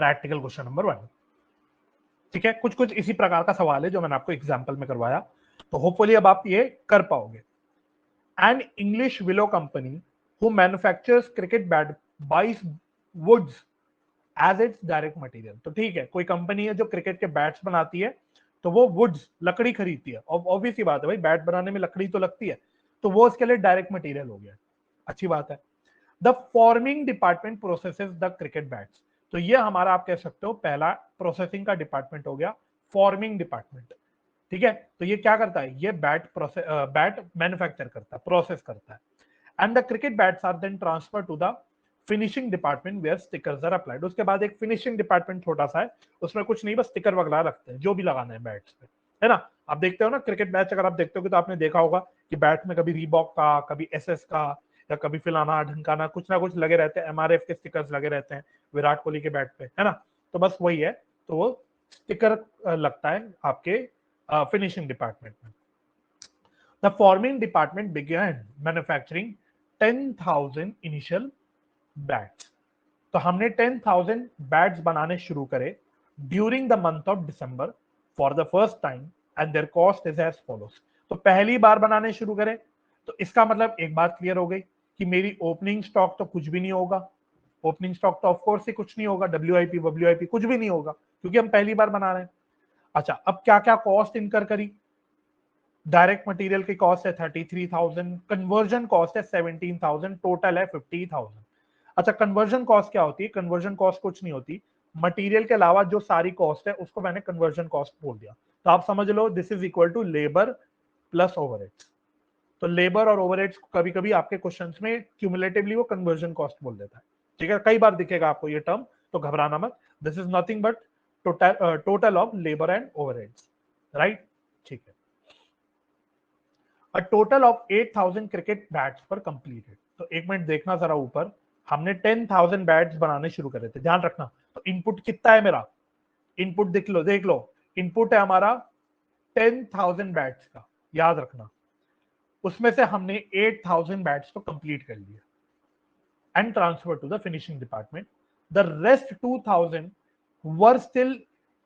Practical question number 1। ठीक है, कुछ कुछ इसी प्रकार का सवाल है जो मैंने आपको एग्जाम्पल में करवाया, तो होपफुली अब आप ये कर पाओगे। An English willow company who manufactures cricket bat buys woods as its direct material. तो ठीक है, कोई कंपनी है जो क्रिकेट के बैट्स बनाती है, तो वो वुड्स लकड़ी खरीदती है, और ऑब्वियस सी बात है भाई, बैट बनाने में लकड़ी तो लगती है, तो वो उसके लिए डायरेक्ट मटेरियल हो गया। अच्छी बात है। The forming department processes the cricket bats. तो ये हमारा आप कह सकते हो पहला प्रोसेसिंग का डिपार्टमेंट हो गया, फॉर्मिंग डिपार्टमेंट। ठीक है, तो ये क्या करता है, ये बैट मैन्युफैक्चर करता है, प्रोसेस करता है। And the cricket bats are then transfer to the finishing department where stickers are applied. उसके बाद एक फिनिशिंग डिपार्टमेंट छोटा सा है, उसमें कुछ नहीं, बस स्टिकर वगैरह रखते हैं जो भी लगाना है बैट्स पे, है ना। आप देखते हो ना क्रिकेट मैच, अगर आप देखते हो तो आपने देखा होगा कि बैट में कभी रीबॉक का, कभी एसएस का, या कभी फिलाना ढंकाना, कुछ ना कुछ लगे रहते हैं, एमआरएफ के स्टिकर्स लगे रहते हैं विराट कोहली के बैट पे, है ना। तो बस वही है, तो वो स्टिकर लगता है आपके फिनिशिंग डिपार्टमेंट में। The forming department begin manufacturing 10,000 initial bats. तो हमने 10,000 बैट्स बनाने शुरू करे during the month of December for the first time, and their cost is as follows. तो पहली बार बनाने शुरू करे, तो इसका मतलब एक बात क्लियर हो गई कि मेरी ओपनिंग स्टॉक तो कुछ भी नहीं होगा। ओपनिंग स्टॉक तो ऑफकोर्स ही कुछ नहीं होगा, डब्ल्यूआईपी कुछ भी नहीं होगा, क्योंकि हम पहली बार बना रहे हैं। अच्छा, अब क्या क्या कॉस्ट इनकर करी। डायरेक्ट मटेरियल की कॉस्ट है 33,000, कन्वर्जन कॉस्ट है 17,000, टोटल है 50,000। अच्छा, कन्वर्जन कॉस्ट क्या होती है, कन्वर्जन कॉस्ट कुछ नहीं होती, मटेरियल के अलावा जो सारी कॉस्ट है उसको मैंने कन्वर्जन कॉस्ट बोल दिया। तो आप समझ लो this is equal to labour plus overheads. तो लेबर और ओवरहेड्स कभी कभी आपके क्वेश्चंस में क्यूमुलेटिवली वो कन्वर्जन कॉस्ट बोल देता है। ठीक है, कई बार दिखेगा आपको ये टर्म, तो घबराना मत। This is nothing but total of labour and overheads, right. ठीक है। A total of 8,000 cricket bats पर कंप्लीटेड। तो एक मिनट देखना जरा ऊपर, हमने 10,000 बैट्स बनाने शुरू करे थे, ध्यान रखना। तो इनपुट कितना है मेरा, इनपुट देख लो, इनपुट है हमारा 10,000 बैट्स का, याद रखना। उसमें से हमने 8,000 बैट्स तो कंप्लीट कर लिया and transfer to the finishing department. The rest 2,000 were still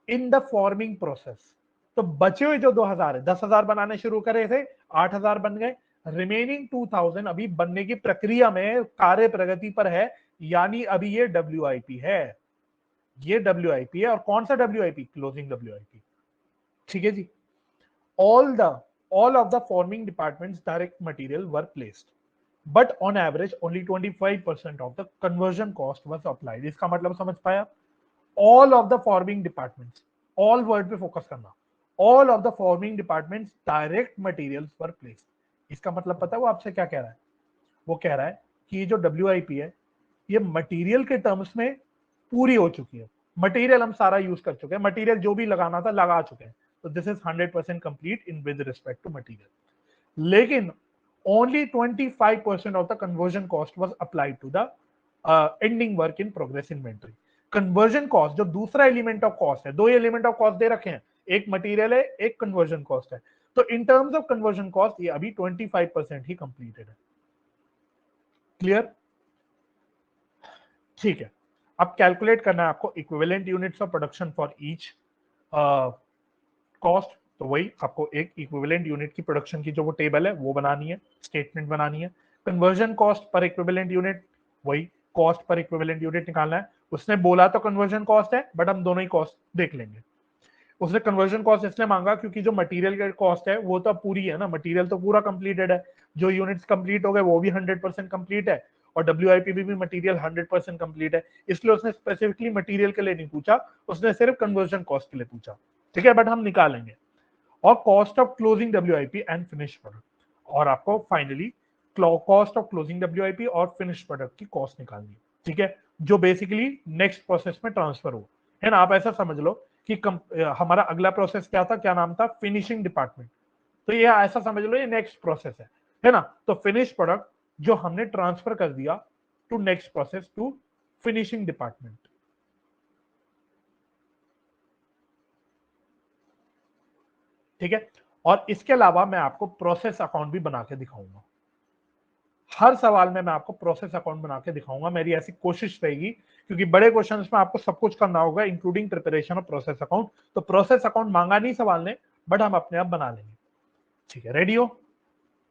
in the forming process. तो बचे हुए जो 2,000 है, 10,000 बनाने शुरू करे थे, 8,000 बन गए, रिमेनिंग 2,000 अभी बनने की प्रक्रिया में, कार्य प्रगति पर है, यानी अभी ये डब्ल्यूआईपी है, ये डब्ल्यूआईपी है। और कौन सा डब्ल्यूआईपी, क्लोजिंग डब्ल्यूआईपी। ठीक है जी। all of the forming departments direct material were placed, but on average only 25% of the conversion cost was applied। इसका मतलब समझ पाया। all of the forming departments, all word पे फोकस करना, all of the forming departments direct materials were placed। इसका मतलब पता है वो आपसे क्या कह रहा है, वो कह रहा है कि ये जो डब्ल्यूआईपी है, ये मटेरियल के टर्म्स में पूरी हो चुकी है। मटेरियल हम सारा यूज कर चुके हैं, मटेरियल जो भी लगाना था लगा चुके हैं, तो this is 100% complete in with respect to material. लेकिन only 25% of the conversion cost was applied to the ending work in progress inventory. Conversion cost जो दूसरा एलिमेंट ऑफ कॉस्ट है, दो एलिमेंट ऑफ कॉस्ट दे रखे हैं, एक मटेरियल है, एक कन्वर्जन कॉस्ट है। तो in terms of conversion cost ये अभी 25% ही कंप्लीटेड है। क्लियर। ठीक है, अब कैलकुलेट करना है आपको equivalent units of production for each cost. तो वही आपको एक इक्विवेलेंट यूनिट की प्रोडक्शन की जो वो टेबल है वो बनानी है, स्टेटमेंट बनानी है। Conversion cost per equivalent unit, वही कॉस्ट पर इक्विवेलेंट यूनिट निकालना है। उसने बोला तो कन्वर्जन कॉस्ट है, बट हम दोनों ही कॉस्ट देख लेंगे। उसने कन्वर्जन कॉस्ट इसलिए मांगा क्योंकि जो मटेरियल का कॉस्ट है वो तो पूरी है ना, मटेरियल तो पूरा कंप्लीटेड है, जो यूनिट्स कंप्लीट हो गए वो भी 100% कंप्लीट है, और डब्ल्यूआईपी भी मटेरियल 100% कंप्लीट है। इसलिए उसने स्पेसिफिकली मटेरियल के लिए नहीं पूछा, उसने सिर्फ कन्वर्जन कॉस्ट के लिए पूछा। ठीक है, बट हम निकालेंगे। और cost of closing WIP and finish product, और आपको finally cost of closing WIP और फिनिश प्रोडक्ट की कॉस्ट निकालनी है। ठीक है, जो बेसिकली नेक्स्ट प्रोसेस में ट्रांसफर हो, है ना। आप ऐसा समझ लो कि हमारा अगला प्रोसेस क्या था, क्या नाम था, फिनिशिंग डिपार्टमेंट। तो ये ऐसा समझ लो ये नेक्स्ट प्रोसेस है ना। तो फिनिश प्रोडक्ट जो हमने ट्रांसफर कर दिया to next process, to finishing department. ठीक है, और इसके अलावा मैं आपको प्रोसेस अकाउंट भी बना के दिखाऊंगा। हर सवाल में मैं आपको प्रोसेस अकाउंट बना के दिखाऊंगा, मेरी ऐसी कोशिश रहेगी, क्योंकि बड़े क्वेश्चंस में आपको सब कुछ करना होगा including preparation of process account. तो प्रोसेस अकाउंट मांगा नहीं सवाल ने, बट हम अपने आप बना लेंगे। ठीक है, रेडी हो?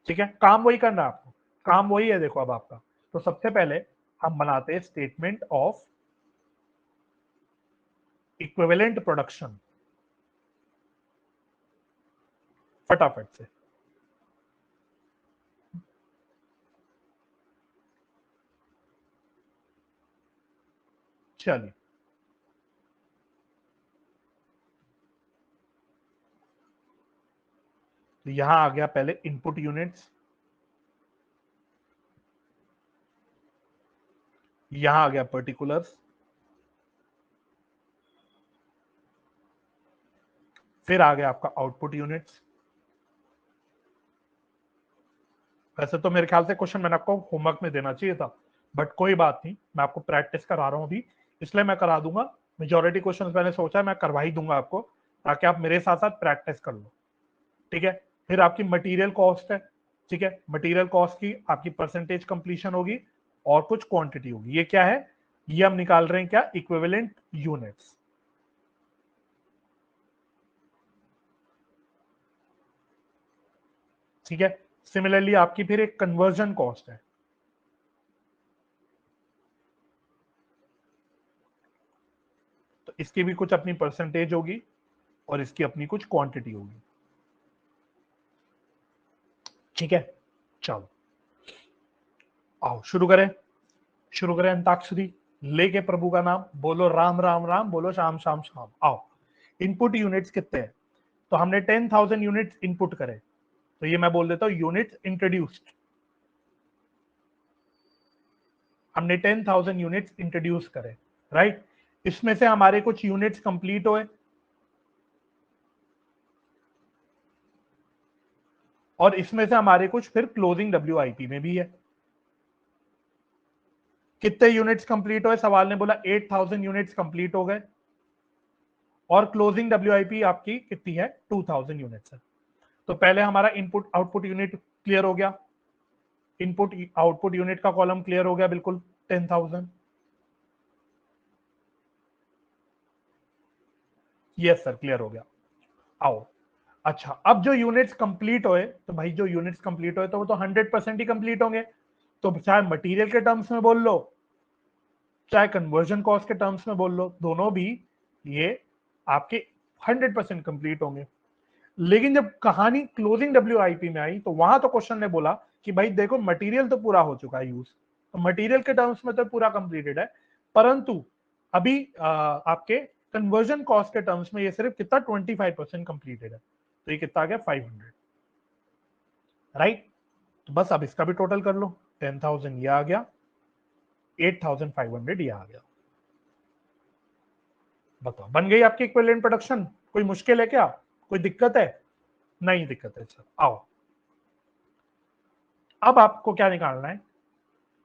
ठीक है, काम वही करना है आपको, काम वही है। देखो अब आपका, तो सबसे पहले हम बनाते हैं स्टेटमेंट ऑफ इक्विवेलेंट प्रोडक्शन, फटाफट से। चलिए, तो यहां आ गया पहले इनपुट यूनिट्स, यहां आ गया पर्टिकुलर्स, फिर आ गया आपका आउटपुट यूनिट्स। वैसे तो मेरे ख्याल से क्वेश्चन मैंने आपको होमवर्क में देना चाहिए था, बट कोई बात नहीं, मैं आपको प्रैक्टिस करा रहा हूं अभी, इसलिए मैं करा दूंगा। मेजोरिटी क्वेश्चंस मैंने सोचा मैं करवा ही दूंगा आपको, ताकि आप मेरे साथ साथ प्रैक्टिस कर लो। ठीक है, फिर आपकी मटेरियल कॉस्ट है। ठीक है, मटेरियल कॉस्ट की आपकी परसेंटेज कंप्लीशन होगी और कुछ क्वांटिटी होगी। ये क्या है? ये हम निकाल रहे हैं क्या? Equivalent units. ठीक है, सिमिलरली आपकी फिर एक कन्वर्जन कॉस्ट है। तो इसकी भी कुछ अपनी परसेंटेज होगी और इसकी अपनी कुछ क्वांटिटी होगी। ठीक है, चलो आओ शुरू करें। शुरू करें अंताक्षरी, लेके प्रभु का नाम, बोलो राम राम राम, बोलो शाम शाम शाम। आओ, इनपुट यूनिट्स कितने हैं? तो हमने 10,000 यूनिट्स इनपुट करे, तो ये मैं बोल देता हूं यूनिट्स इंट्रोड्यूस्ड। हमने 10,000 यूनिट्स इंट्रोड्यूस करे, राइट। इसमें से हमारे कुछ यूनिट्स कंप्लीट हुए और इसमें से हमारे कुछ फिर क्लोजिंग डब्ल्यूआईपी में भी है। कितने यूनिट्स कंप्लीट हुए? सवाल ने बोला 8,000 यूनिट्स कंप्लीट हो गए और क्लोजिंग डब्ल्यूआईपी आपकी कितनी है? 2,000 यूनिट्स है। तो पहले हमारा इनपुट आउटपुट यूनिट क्लियर हो गया, इनपुट आउटपुट यूनिट का कॉलम क्लियर हो गया बिल्कुल, 10,000। यस सर, क्लियर हो गया। आओ, अच्छा अब जो यूनिट्स कंप्लीट हुए, तो भाई जो यूनिट्स कंप्लीट हुए तो वो तो 100% ही कंप्लीट होंगे। तो चाहे मटेरियल के टर्म्स में बोल लो, चाहे कन्वर्जन कॉस्ट के टर्म्स में बोल लो, दोनों भी ये आपके 100% कंप्लीट होंगे। लेकिन जब कहानी क्लोजिंग डब्ल्यूआईपी में आई, तो वहां तो क्वेश्चन ने बोला कि भाई देखो मटेरियल तो पूरा हो चुका है यूज, तो मटेरियल के टर्म्स में तो पूरा कंप्लीटेड है, परंतु अभी आपके कन्वर्जन कॉस्ट के टर्म्स में ये सिर्फ कितना 25% कंप्लीटेड है। तो ये कितना आ गया? 500, राइट। तो बस अब इसका भी टोटल कर लो, 10,000 ये आ गया, 8,500 ये आ गया। बताओ, बन गई आपकी इक्विवेलेंट प्रोडक्शन? कोई मुश्किल है क्या? कोई दिक्कत है? नहीं दिक्कत है। चलो आओ, अब आपको क्या निकालना है?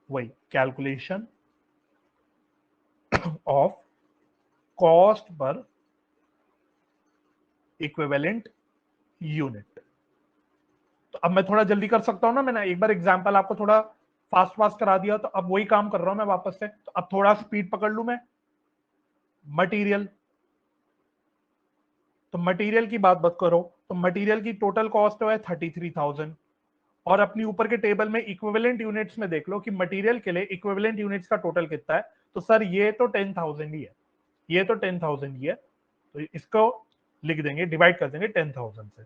वही calculation of cost per equivalent unit. तो अब मैं थोड़ा जल्दी कर सकता हूं ना, मैंने एक बार एग्जांपल आपको थोड़ा फास्ट फास्ट करा दिया, तो अब वही काम कर रहा हूं मैं वापस से, तो अब थोड़ा स्पीड पकड़ लूं मैं। मटेरियल, तो मटेरियल की बात करो, तो मटेरियल की टोटल कॉस्ट है 33,000। और अपनी ऊपर के टेबल में इक्विवेलेंट यूनिट्स में देख लो कि मटेरियल के लिए इक्विवेलेंट यूनिट्स का टोटल कितना है। तो सर ये तो 10,000 ही है, ये तो 10,000 ही है, तो इसको लिख देंगे, डिवाइड कर देंगे 10,000 से।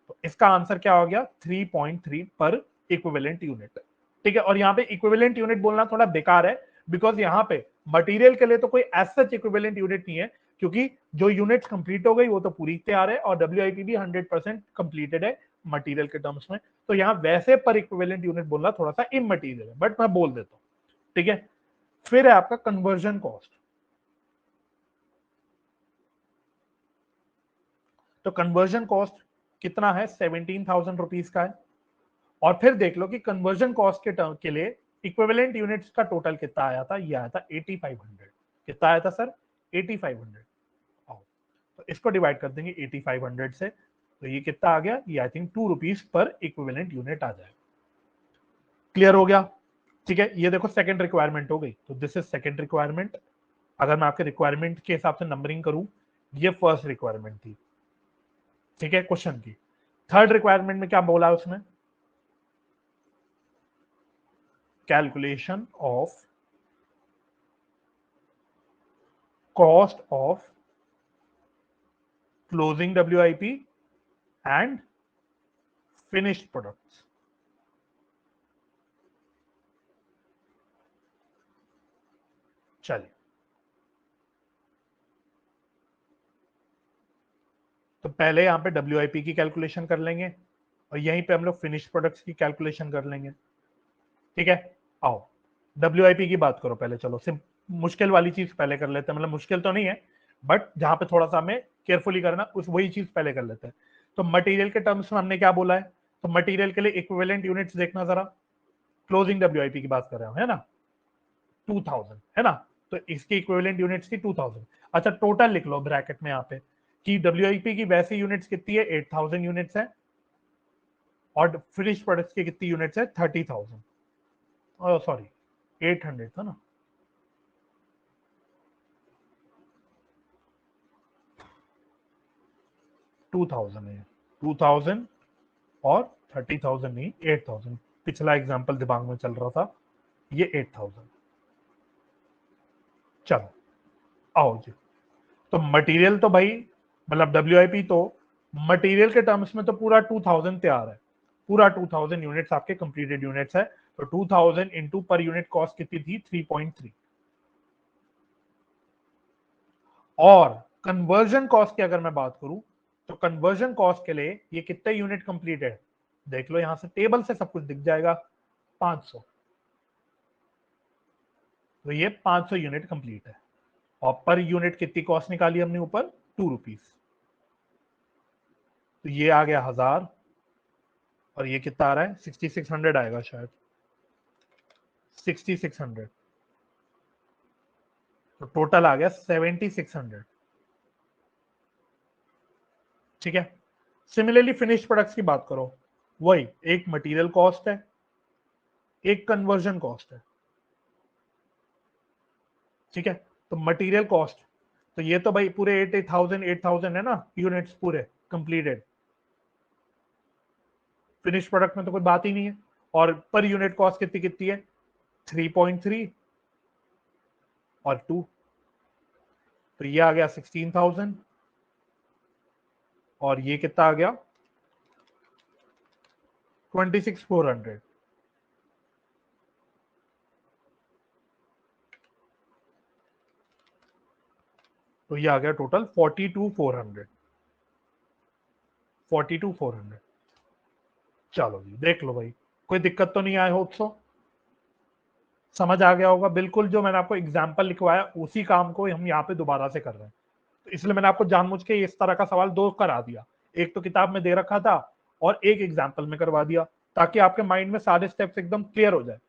तो इसका आंसर क्या हो गया? 3.3 पर इक्विवेलेंट यूनिट। ठीक है, और यहाँ पे इक्विवेलेंट यूनिट बोलना थोड़ा बेकार है, बिकॉज यहाँ पे मटेरियल के लिए तो कोई एज सच इक्विवेलेंट यूनिट नहीं है, क्योंकि जो यूनिट्स कंप्लीट हो गई वो तो पूरी तैयार है और डब्ल्यूआईपी भी 100% कंप्लीटेड है मटेरियल के टर्म्स में। तो यहाँ वैसे पर इक्विवेलेंट यूनिट बोलना थोड़ा सा इमटेरियल है, बट मैं बोल देता हूँ। ठीक है, फिर है आपका कन्वर्जन कॉस्ट। तो कन्वर्जन कॉस्ट कितना है? 17,000 रुपीज का है। और फिर देख लो कि कन्वर्जन कॉस्ट के टर्म के लिए इक्विवेलेंट यूनिट्स का टोटल कितना आया था? ये आया था 8500। कितना आया था सर? 8500। तो इसको डिवाइड कर देंगे 8500 से, तो ये कितना आ गया? ये आई थिंक 2 रुपीज पर इक्विवेलेंट यूनिट आ जाएगा। क्लियर हो गया? ठीक है, ये देखो सेकंड रिक्वायरमेंट हो गई, तो दिस इज सेकंड रिक्वायरमेंट। अगर मैं आपके रिक्वायरमेंट के हिसाब से नंबरिंग करूं, ये फर्स्ट रिक्वायरमेंट थी, ठीक है, क्वेश्चन की। थर्ड रिक्वायरमेंट में क्या बोला है उसने? Calculation of cost of closing WIP and finished products. चलिए, तो पहले यहां पे WIP की कैलकुलेशन कर लेंगे और यहीं पे हम लोग फिनिश्ड प्रोडक्ट्स की कैलकुलेशन कर लेंगे, ठीक है। आओ WIP की बात करो पहले, चलो सिर्फ मुश्किल वाली चीज पहले कर लेते हैं, मतलब मुश्किल तो नहीं है बट जहां पे थोड़ा सा हमें केयरफुली करना, उस वही चीज पहले कर लेते हैं। तो मटेरियल के टर्म्स में हमने क्या बोला है? तो मटेरियल के लिए इक्विवेलेंट यूनिट्स देखना जरा, क्लोजिंग WIP की बात कर रहे हो, है ना, 2000, है ना, तो इसकी इक्विवेलेंट यूनिट्स थी 2000। अच्छा, टोटल लिख लो ब्रैकेट में यहाँ पे कि WIP की वैसी यूनिट्स कितनी है, 8000 यूनिट्स है, और फिनिश प्रोडक्ट्स की कितनी यूनिट्स है, 30,000, सॉरी 800 था ना, 2000 है, 2000 और 30,000 नहीं, 8000। पिछला एग्जांपल दिमाग में चल रहा था, ये 8000। चलो आओ जी, तो मटेरियल तो भाई, मतलब WIP तो मटेरियल के टर्म्स में तो पूरा 2000 तैयार है, पूरा 2000 यूनिट्स आपके कंप्लीटेड यूनिट्स है। तो 2000 इंटू पर यूनिट कॉस्ट कितनी थी, 3.3। और कन्वर्जन कॉस्ट की अगर मैं बात करूं, तो कन्वर्जन कॉस्ट के लिए ये कितने यूनिट कंप्लीटेड, देख लो यहां से टेबल से सब कुछ दिख जाएगा, 500। तो ये 500 यूनिट कंप्लीट है, और पर यूनिट कितनी कॉस्ट निकाली हमने ऊपर, 2 रुपीज। तो ये आ गया 1000, और ये कितना आ रहा है, 6600 आएगा शायद, 6600। तो टोटल आ गया 7600, ठीक है। सिमिलरली फिनिश्ड प्रोडक्ट्स की बात करो, वही एक मटेरियल कॉस्ट है, एक कन्वर्जन कॉस्ट है, ठीक है। तो मटेरियल कॉस्ट, तो ये तो भाई पूरे 8,000 है ना यूनिट्स पूरे कंप्लीटेड, फिनिश प्रोडक्ट में तो कोई बात ही नहीं है। और पर यूनिट कॉस्ट कितनी कितनी है, 3.3 और 2, तो ये आ गया 16,000, और ये कितना आ गया, 26,400। तो ये आ गया टोटल 42,400, 42,400। चलो जी, देख लो भाई, कोई दिक्कत तो नहीं आए होप सो, समझ आ गया होगा बिल्कुल। जो मैंने आपको एग्जाम्पल लिखवाया उसी काम को हम यहाँ पे दोबारा से कर रहे हैं, तो इसलिए मैंने आपको जानबूझ के इस तरह का सवाल दो करा दिया, एक तो किताब में दे रखा था और एक एग्जाम्पल में करवा दिया, ताकि आपके माइंड में सारे स्टेप्स एकदम क्लियर हो जाए।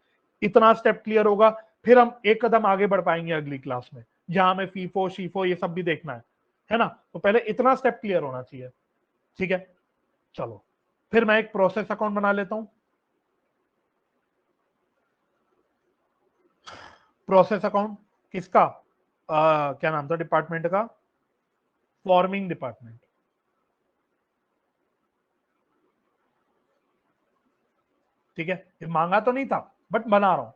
इतना स्टेप क्लियर होगा, फिर हम एक कदम आगे बढ़ पाएंगे अगली क्लास में, जहां हमें फीफो शीफो ये सब भी देखना है ना। तो पहले इतना स्टेप क्लियर होना चाहिए, ठीक है। चलो, फिर मैं एक प्रोसेस अकाउंट बना लेता हूं। प्रोसेस अकाउंट किसका, क्या नाम था डिपार्टमेंट का, फॉर्मिंग डिपार्टमेंट, ठीक है। ये मांगा तो नहीं था बट बना रहा हूं,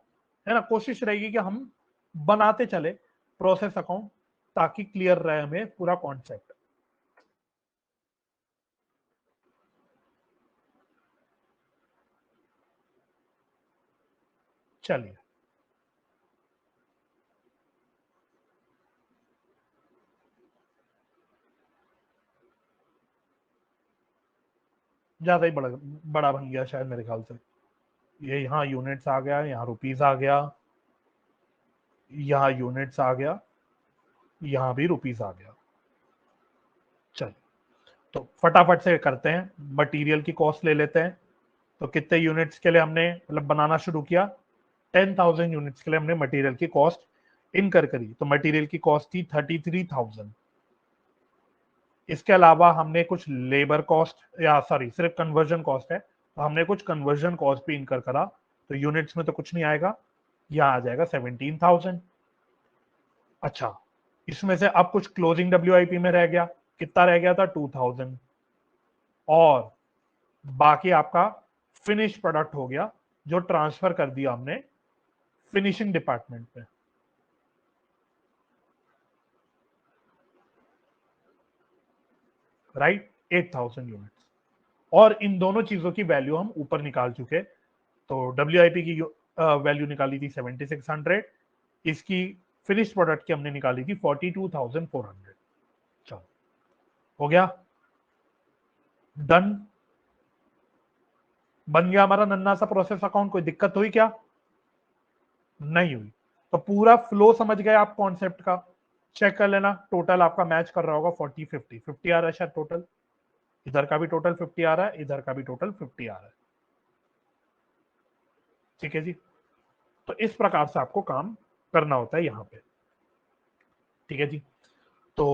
है ना, कोशिश रहेगी कि हम बनाते चले प्रोसेस अकाउंट, ताकि क्लियर रहे हमें पूरा कॉन्सेप्ट। चलिए, ज्यादा ही बड़ा बड़ा बन गया शायद मेरे ख्याल से। ये यहाँ यूनिट्स आ गया, यहाँ रुपीज आ गया, यहाँ यूनिट्स आ गया, यहाँ भी रुपीज आ गया। चलिए, तो फटाफट से करते हैं, मटेरियल की कॉस्ट ले लेते हैं। तो कितने यूनिट्स के लिए हमने मतलब बनाना शुरू किया, 10,000 यूनिट्स के लिए हमने मटेरियल की कॉस्ट इनकर करी, तो मटेरियल की कॉस्ट थी 33,000। इसके अलावा हमने कुछ लेबर कॉस्ट, या सॉरी सिर्फ कन्वर्जन कॉस्ट है, तो हमने कुछ कन्वर्जन कॉस्ट भी इनकर करा, तो यूनिट्स में तो कुछ नहीं आएगा, यहां आ जाएगा 17,000। अच्छा, इसमें से अब कुछ क्लोजिंग डब्ल्यूआईपी में रह गया, कितना रह गया था 2000, और बाकी आपका फिनिश प्रोडक्ट हो गया जो ट्रांसफर कर दिया हमने फिनिशिंग डिपार्टमेंट में। Right, 8,000 units. और इन दोनों चीजों की वैल्यू हम ऊपर निकाल चुके। तो डब्ल्यूआईपी की वैल्यू निकाली थी 7600, इसकी फिनिश प्रोडक्ट की हमने निकाली थी 42,400। चलो, हो गया, डन, बन गया हमारा नन्ना सा प्रोसेस अकाउंट। कोई दिक्कत हुई क्या? नहीं हुई। तो पूरा फ्लो समझ गए आप कॉन्सेप्ट का। चेक कर लेना, टोटल आपका मैच कर रहा होगा 40 50 50 आ रहा है शायद टोटल, इधर का भी टोटल 50 आ रहा है, इधर का भी टोटल 50 आ रहा है। ठीक है जी, तो इस प्रकार से आपको काम करना होता है यहां पे। ठीक है जी, तो